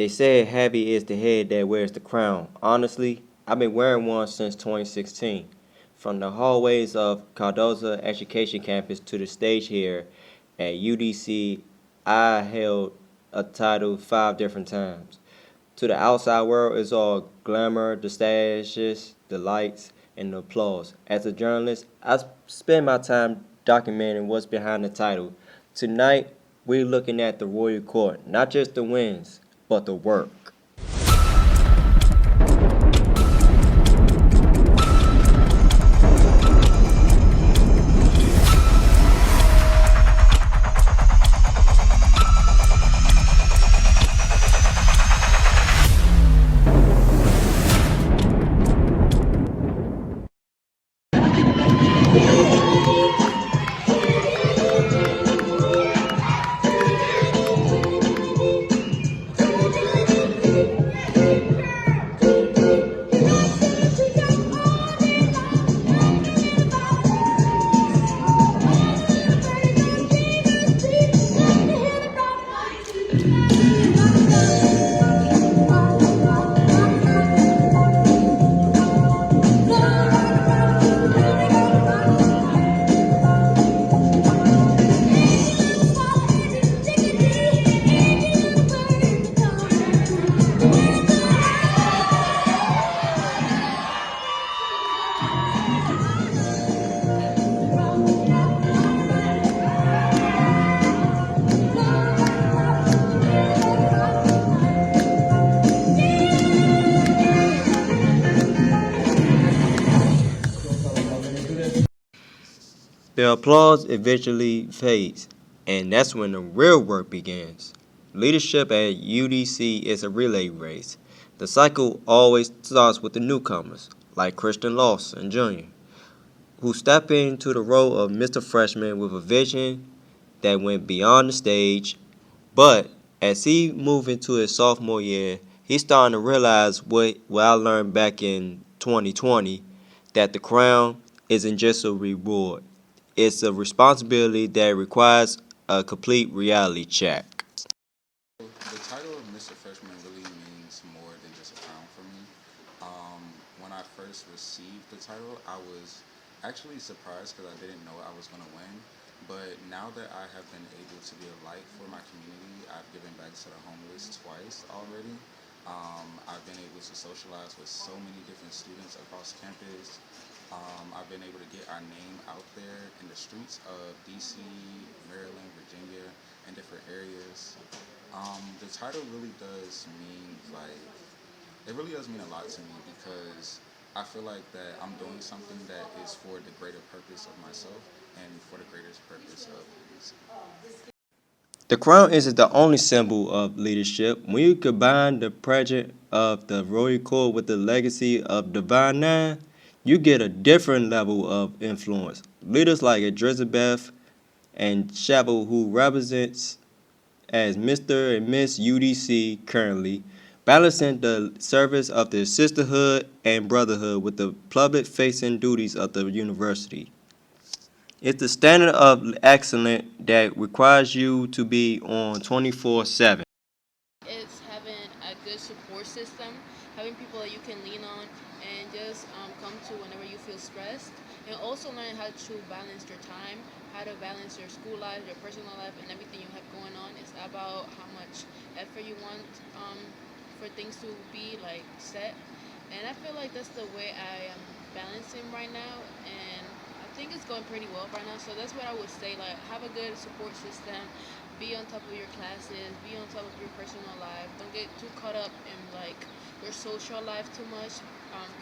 They said heavy is the head that wears the crown. Honestly, I've been wearing one since 2016. From the hallways of Cardoza Education Campus to the stage here at UDC, I held a title 5 different times. To the outside world, it's all glamour, the stashes, the lights, and the applause. As a journalist, I spend my time documenting what's behind the title. Tonight, we're looking at the Royal Court, not just the wins, but the work. The applause eventually fades, and that's when the real work begins. Leadership at UDC is a relay race. The cycle always starts with the newcomers, like Christian Lawson Jr., who step into the role of Mr. Freshman with a vision that went beyond the stage. But as he moved into his sophomore year, he's starting to realize what I learned back in 2020, that the crown isn't just a reward. It's a responsibility that requires a complete reality check. The title of Mr. Freshman really means more than just a crown for me. When I first received the title, I was actually surprised because I didn't know I was going to win. But now that I have been able to be a light for my community, I've given back to the homeless twice already. I've been able to socialize with so many different students across campus. I've been able to get our name out there in the streets of DC, Maryland, Virginia, and different areas. The title really does mean it really does mean a lot to me because I feel like that I'm doing something that is for the greater purpose of myself and for the greatest purpose of UBC. The crown isn't the only symbol of leadership. When you combine the pageant of the Royal Court with the legacy of Divine Nine, you get a different level of influence. Leaders like Esdrizabeth and Shabel, who represents as Mr. and Miss UDC currently, balancing the service of the sisterhood and brotherhood with the public-facing duties of the university. It's the standard of excellence that requires you to be on 24/7. It's having a good support system, having people that you can lean on and just come to whenever you feel stressed, and also learn how to balance your time, how to balance your school life, your personal life, and everything you have going on. It's about how much effort you want for things to be like set, and I feel like that's the way I am balancing right now, and I think it's going pretty well right now. So that's what I would say. Like, have a good support system, be on top of your classes, be on top of your personal life. Don't get too caught up in like your social life too much.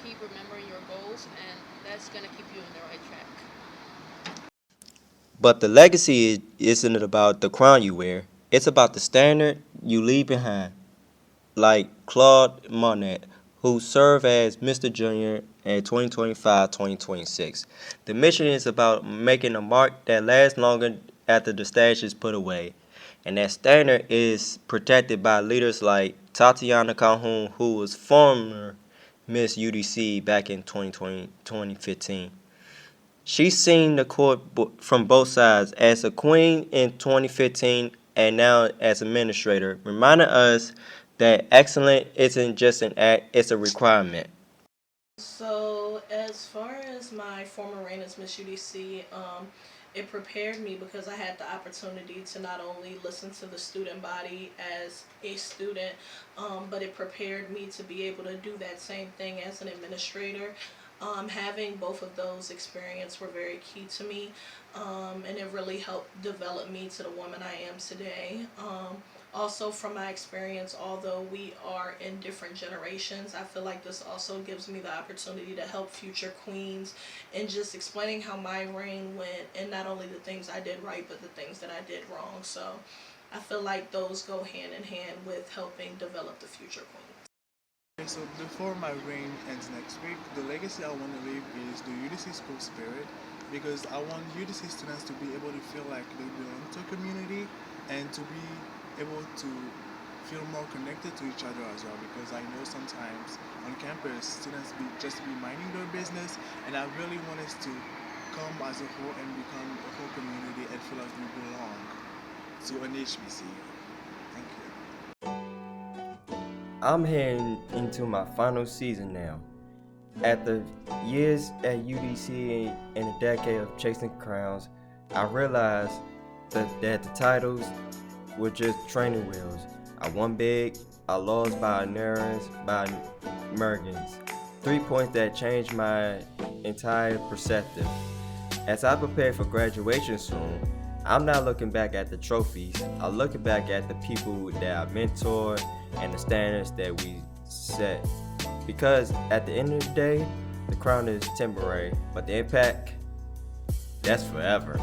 Keep remembering your goals, and that's gonna keep you on the right track. But the legacy isn't about the crown you wear. It's about the standard you leave behind. Like Claude Monet, who served as Mr. Junior in 2025-2026. The mission is about making a mark that lasts longer after the stash is put away. And that standard is protected by leaders like Tatyana Calhoun, who was former Miss UDC back in 2015. She's seen the court from both sides as a queen in 2015 and now as administrator, reminding us that excellent isn't just an act, it's a requirement. So, as far as my former reign as Miss UDC, it prepared me because I had the opportunity to not only listen to the student body as a student, but it prepared me to be able to do that same thing as an administrator. Having both of those experiences were very key to me, and it really helped develop me to the woman I am today. Also, from my experience, although we are in different generations, I feel like this also gives me the opportunity to help future queens and just explaining how my reign went, and not only the things I did right but the things that I did wrong. So I feel like those go hand in hand with helping develop the future queens. Okay, so before my reign ends next week, the legacy I want to leave is the UDC school spirit because I want UDC students to be able to feel like they belong to a community and to be able to feel more connected to each other as well because I know sometimes on campus students just be minding their business and I really want us to come as a whole and become a whole community and feel like we belong to an HBC. Thank you. I'm heading into my final season now. After years at UDC and a decade of chasing crowns, I realized that the titles were just training wheels. I won big, I lost by margins. 3 points that changed my entire perspective. As I prepare for graduation soon, I'm not looking back at the trophies. I'm looking back at the people that I mentored and the standards that we set. Because at the end of the day, the crown is temporary, but the impact, that's forever.